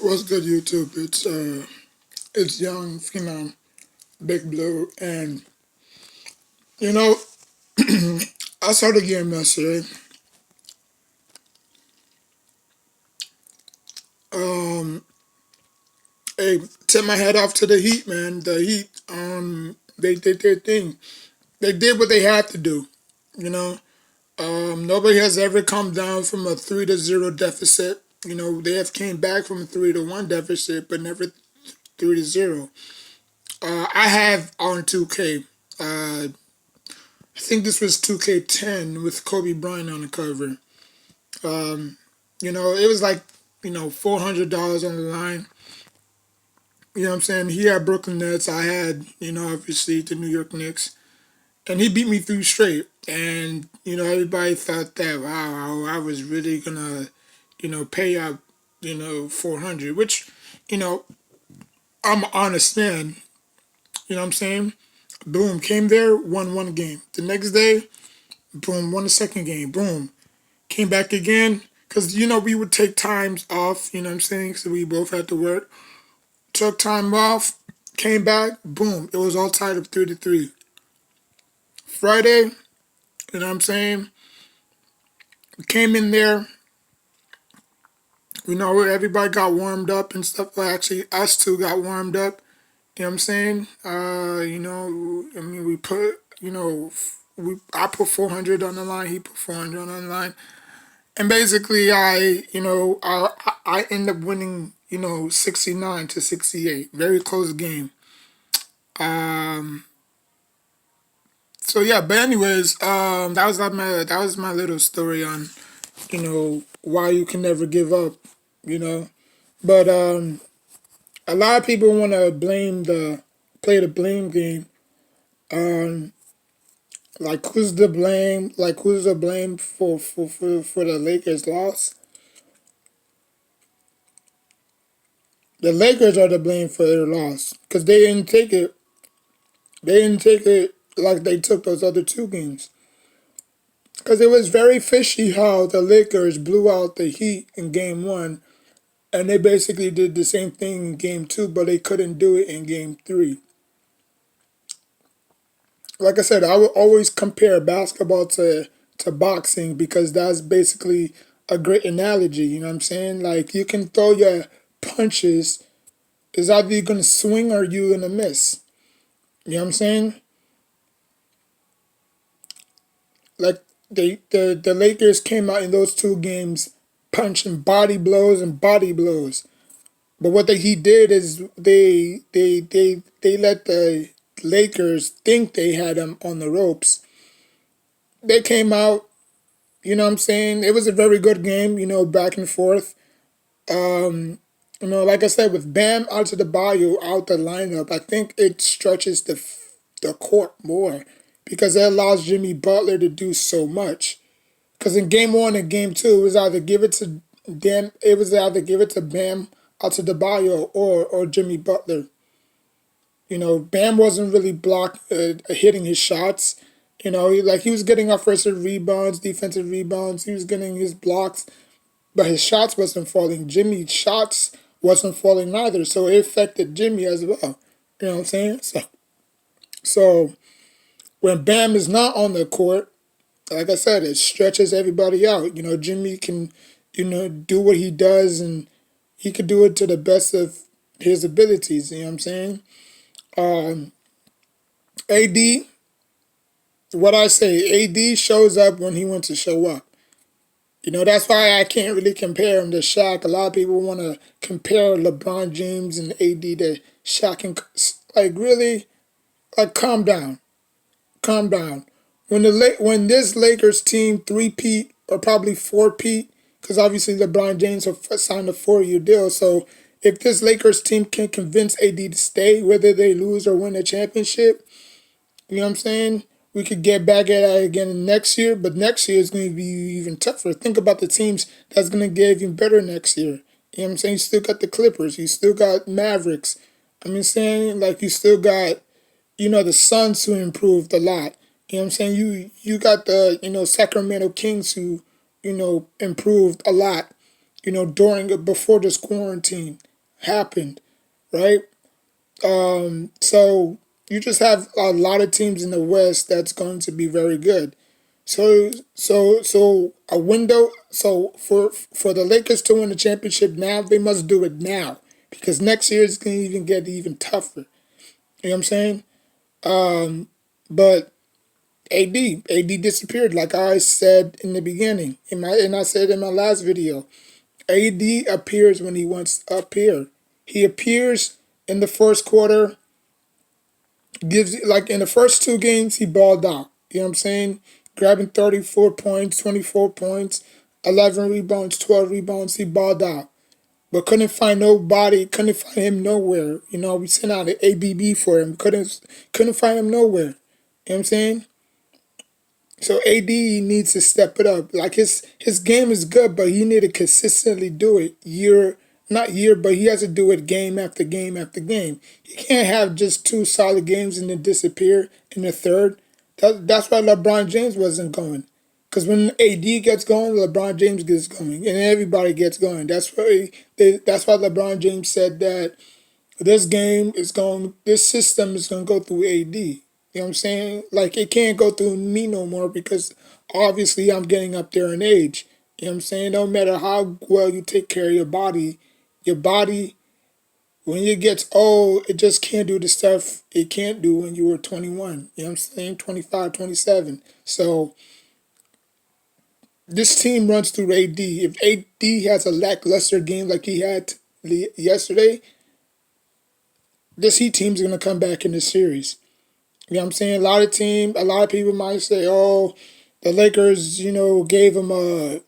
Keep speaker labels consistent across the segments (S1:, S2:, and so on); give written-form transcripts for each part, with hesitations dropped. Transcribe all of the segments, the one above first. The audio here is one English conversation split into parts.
S1: What's good, YouTube? It's Young Phenom, Big Blue, and you know I saw the game yesterday. Um, hey, tip my head off to the Heat, man. The Heat, they did their thing. They did what they had to do. You know, nobody has ever come down from a 3-0 deficit. They have came back from a 3-1 deficit, but never 3-0. I have on 2K. I think this was 2K10 with Kobe Bryant on the cover. Um, it was like, $400 on the line. You know what I'm saying? He had Brooklyn Nets. I had, obviously the New York Knicks. And he beat me through straight. And, everybody thought that, wow, I was really going to, pay out, 400, which, you know, I'm an honest man. You know what I'm saying? Boom, came there, won one game. The next day, boom, won the second game. Boom, came back again. Because, we would take times off, you know what I'm saying? So we both had to work. Took time off, came back, boom. It was all tied up 3-3. Friday, you know what I'm saying? We came in there, everybody got warmed up and stuff. Well, actually, us two got warmed up. You know what I'm saying? We put, I put 400 on the line, he put 400 on the line. And basically, I end up winning, 69-68. Very close game. Um, so yeah, but anyways, that was my little story on, why you can never give up, you know. But a lot of people want to play the blame game. Um, who's the blame for the Lakers loss? The Lakers are to blame for their loss because they didn't take it. They didn't take it like they took those other two games. Because it was very fishy how the Lakers blew out the Heat in game one, and they basically did the same thing in game two, but they couldn't do it in game three. Like I said, I would always compare basketball to boxing because that's basically a great analogy. You know what I'm saying? Like you can throw your punches, is either you're gonna swing or you're gonna miss. You know what I'm saying? Like the Lakers came out in those two games punching body blows and body blows. But what he did is they let the Lakers think they had him on the ropes. They came out, you know what I'm saying? It was a very good game, back and forth. Um, like I said, with Bam out to the bayou, out the lineup, I think it stretches the court more because it allows Jimmy Butler to do so much. Because in game one and game two, it was either give it to Bam out to the bayou or Jimmy Butler. Bam wasn't really hitting his shots. He was getting offensive rebounds, defensive rebounds. He was getting his blocks, but his shots wasn't falling. Jimmy's shots wasn't falling either, so it affected Jimmy as well. You know what I'm saying? So when Bam is not on the court, like I said, it stretches everybody out. Jimmy can, do what he does, and he could do it to the best of his abilities. You know what I'm saying? Um, AD, what I say, AD shows up when he wants to show up. That's why I can't really compare him to Shaq. A lot of people want to compare LeBron James and AD to Shaq and like really, like calm down, calm down. When this Lakers team three-peat or probably four-peat, because obviously LeBron James have signed a 4-year deal, so if this Lakers team can convince AD to stay, whether they lose or win a championship, you know what I'm saying? We could get back at it again next year, but next year is going to be even tougher. Think about the teams that's going to get even better next year. You know what I'm saying? You still got the Clippers. You still got Mavericks. I mean, saying like you still got, the Suns who improved a lot. You know what I'm saying? You got the, Sacramento Kings who, improved a lot, before this quarantine. happened, right? So you just have a lot of teams in the West that's going to be very good. So a window. So for the Lakers to win the championship now, they must do it now because next year is going to even get even tougher. You know what I'm saying? But AD disappeared, like I said in the beginning. And I said in my last video, AD appears when he wants to appear. He appears in the first quarter. Gives like in the first two games he balled out. You know what I'm saying? Grabbing 34 points, 24 points, 11 rebounds, 12 rebounds. He balled out, but couldn't find nobody. Couldn't find him nowhere. You know, we sent out an ABB for him. Couldn't find him nowhere. You know what I'm saying? So AD needs to step it up. Like his game is good, but he need to consistently do it not year, but he has to do it game after game after game. He can't have just two solid games and then disappear in the third. That's why LeBron James wasn't going. Because when AD gets going, LeBron James gets going, and everybody gets going. That's why LeBron James said that this system is going to go through AD. You know what I'm saying? Like, it can't go through me no more because obviously I'm getting up there in age. You know what I'm saying? No matter how well you take care of your body, when it gets old, it just can't do the stuff it can't do when you were 21. You know what I'm saying? 25, 27. So this team runs through AD. If AD has a lackluster game like he had yesterday, this Heat team's going to come back in the series. You know what I'm saying? A lot of people might say, "Oh, the Lakers, gave him a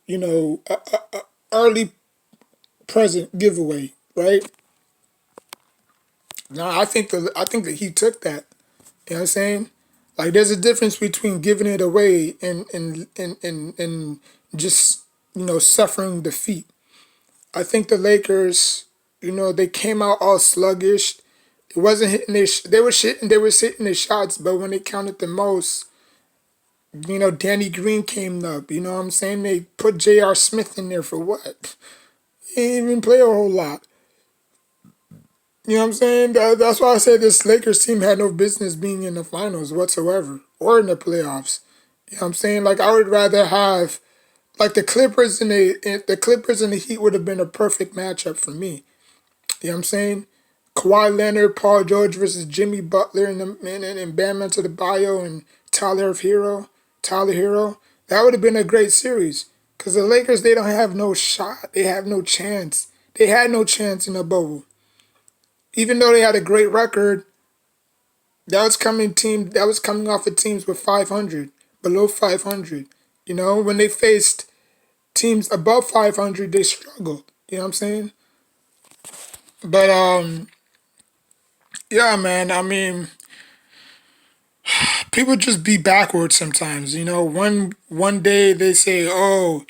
S1: early present giveaway," right? No, I think that he took that. You know what I'm saying? Like, there's a difference between giving it away and just suffering defeat. I think the Lakers, they came out all sluggish. It wasn't hitting they were shitting, they were hitting their shots, but when they counted the most, Danny Green came up. You know what I'm saying? They put J.R. Smith in there for what? He didn't even play a whole lot. You know what I'm saying? That's why I said this Lakers team had no business being in the finals whatsoever or in the playoffs. You know what I'm saying? Like, I would rather have like the Clippers and the Heat would have been a perfect matchup for me. You know what I'm saying? Kawhi Leonard, Paul George versus Jimmy Butler and Bam Adebayo and Tyler Hero. That would have been a great series. Because the Lakers, they don't have no shot. They have no chance. They had no chance in the bubble. Even though they had a great record, that was coming off of teams with 500, below 500. When they faced teams above 500, they struggled. You know what I'm saying? But yeah, man. I mean, people just be backwards sometimes. One day they say, "Oh,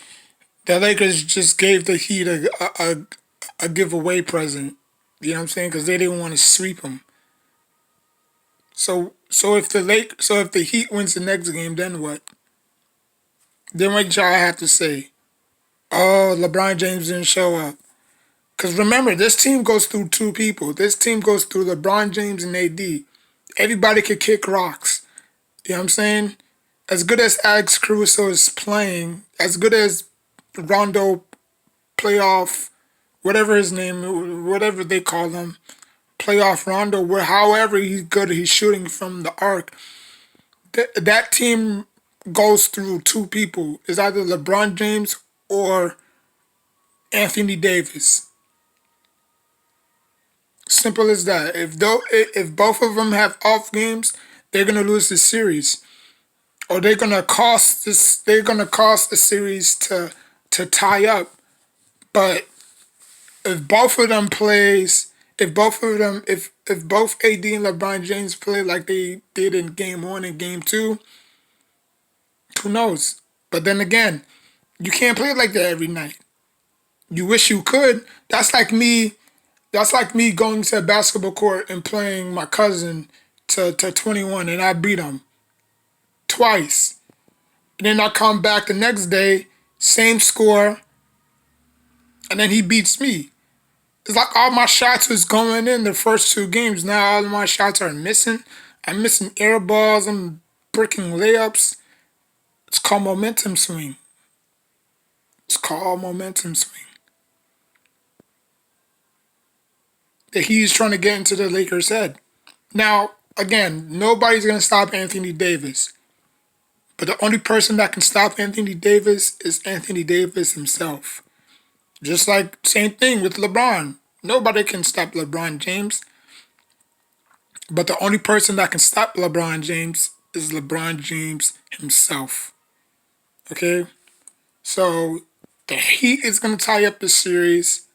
S1: the Lakers just gave the Heat a giveaway present." You know what I'm saying? Because they didn't want to sweep them. So if the Heat wins the next game, then what? Then what y'all have to say? Oh, LeBron James didn't show up. Because remember, this team goes through two people. This team goes through LeBron James and AD. Everybody could kick rocks. You know what I'm saying? As good as Alex Caruso is playing, as good as Rondo playoff, whatever his name, whatever they call him, playoff Rondo, where however he's good, he's shooting from the arc. That team goes through two people. It's either LeBron James or Anthony Davis. Simple as that. If both of them have off games, they're gonna lose the series, or they're gonna cost this. They're gonna cost the series to tie up. But if both of them plays, if both AD and LeBron James play like they did in Game 1 and Game 2, who knows? But then again, you can't play like that every night. You wish you could. That's like me. That's like me going to a basketball court and playing my cousin to 21 and I beat him twice. And then I come back the next day, same score, and then he beats me. It's like all my shots was going in the first two games. Now all of my shots are missing. I'm missing air balls. I'm breaking layups. It's called momentum swing. It's called momentum swing. That he's trying to get into the Lakers' head. Now, again, nobody's going to stop Anthony Davis. But the only person that can stop Anthony Davis is Anthony Davis himself. Just like, same thing with LeBron. Nobody can stop LeBron James. But the only person that can stop LeBron James is LeBron James himself. Okay? So, the Heat is going to tie up the series.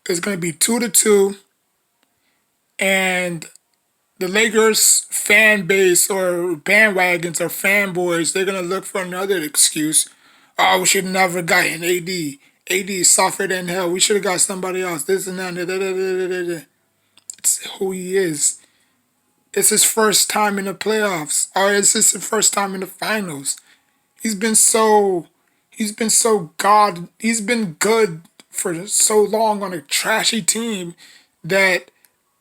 S1: It's going to be 2-2. And the Lakers fan base or bandwagons or fanboys, they're going to look for another excuse. Oh, we should have never gotten AD. AD is softer than hell. We should have got somebody else. This and that. Da, da, da, da, da, da. It's who he is. It's his first time in the playoffs. Or it's his first time in the finals. He's been so he's been good for so long on a trashy team that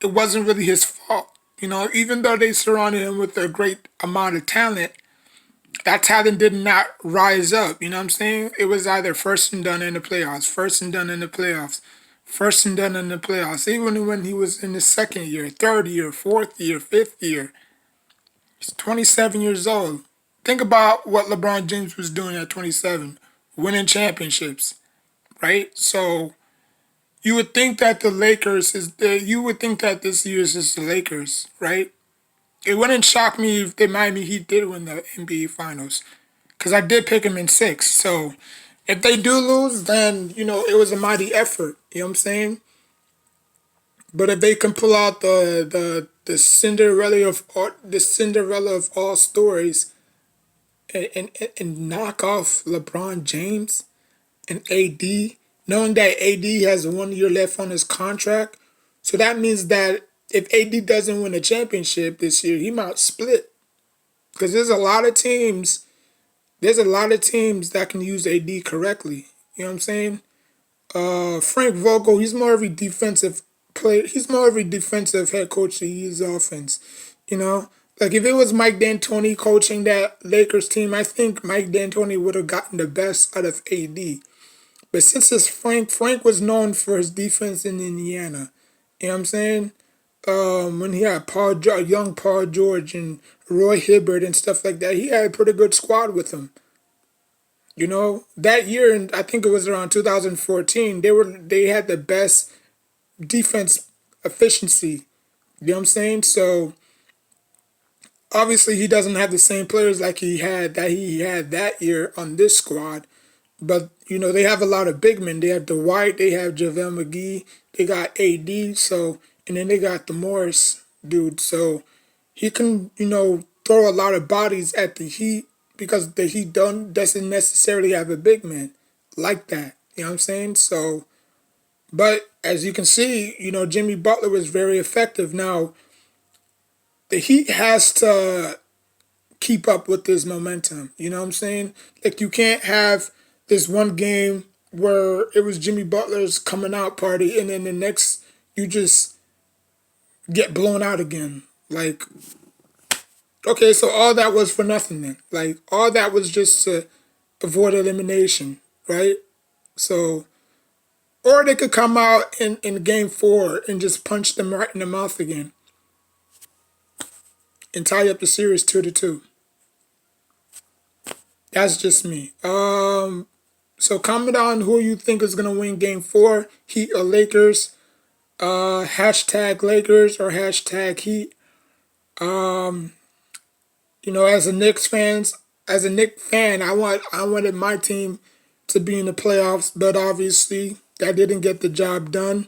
S1: it wasn't really his fault. You know, even though they surrounded him with a great amount of talent, that talent did not rise up. You know what I'm saying? It was either first and done in the playoffs, first and done in the playoffs, first and done in the playoffs. Even when he was in his second year, third year, fourth year, fifth year, he's 27 years old. Think about what LeBron James was doing at 27, winning championships, right? So you would think that the Lakers you would think that this year is just the Lakers, right? It wouldn't shock me if the Miami Heat did win the NBA Finals, because I did pick them in 6. So if they do lose, then it was a mighty effort. You know what I'm saying? But if they can pull out the Cinderella of all stories and knock off LeBron James and AD, knowing that AD has 1 year left on his contract. So that means that if AD doesn't win a championship this year, he might split. Because there's a lot of teams that can use AD correctly. You know what I'm saying? Frank Vogel, he's more of a defensive player. He's more of a defensive head coach to use offense. You know? Like if it was Mike D'Antoni coaching that Lakers team, I think Mike D'Antoni would have gotten the best out of AD. But since it's Frank was known for his defense in Indiana. You know what I'm saying? When he had young Paul George and Roy Hibbert and stuff like that, he had a pretty good squad with him. You know, that year, and I think it was around 2014, they had the best defense efficiency. You know what I'm saying? So obviously he doesn't have the same players like he had that year on this squad. But they have a lot of big men. They have Dwight, they have JaVale McGee, they got AD, and then they got the Morris dude. So he can, throw a lot of bodies at the Heat because the Heat doesn't necessarily have a big man like that. You know what I'm saying? So, but as you can see, Jimmy Butler was very effective. Now, the Heat has to keep up with this momentum. You know what I'm saying? Like you can't have this one game where it was Jimmy Butler's coming out party and then the next you just get blown out again. Like, okay, so all that was for nothing then. Like all that was just to avoid elimination, right? So or they could come out in game 4 and just punch them right in the mouth again and tie up the series 2-2. That's just me. So comment on who you think is gonna win Game 4, Heat or Lakers. Hashtag Lakers or hashtag Heat. As a Knicks fan, I wanted my team to be in the playoffs, but obviously that didn't get the job done.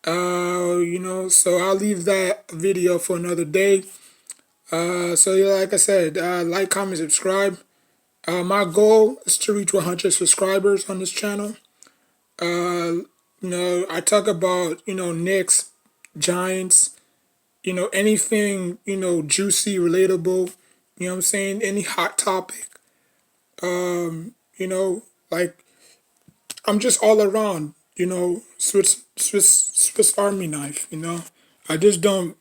S1: So I'll leave that video for another day. So yeah, like I said, like, comment, subscribe. My goal is to reach 100 subscribers on this channel. I talk about, Knicks, Giants, anything, juicy, relatable, you know what I'm saying? Any hot topic. Like, I'm just all around, Swiss Army knife. I just don't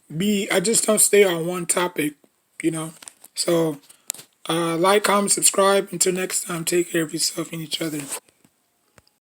S1: stay on one topic. So like, comment, subscribe. Until next time, take care of yourself and each other.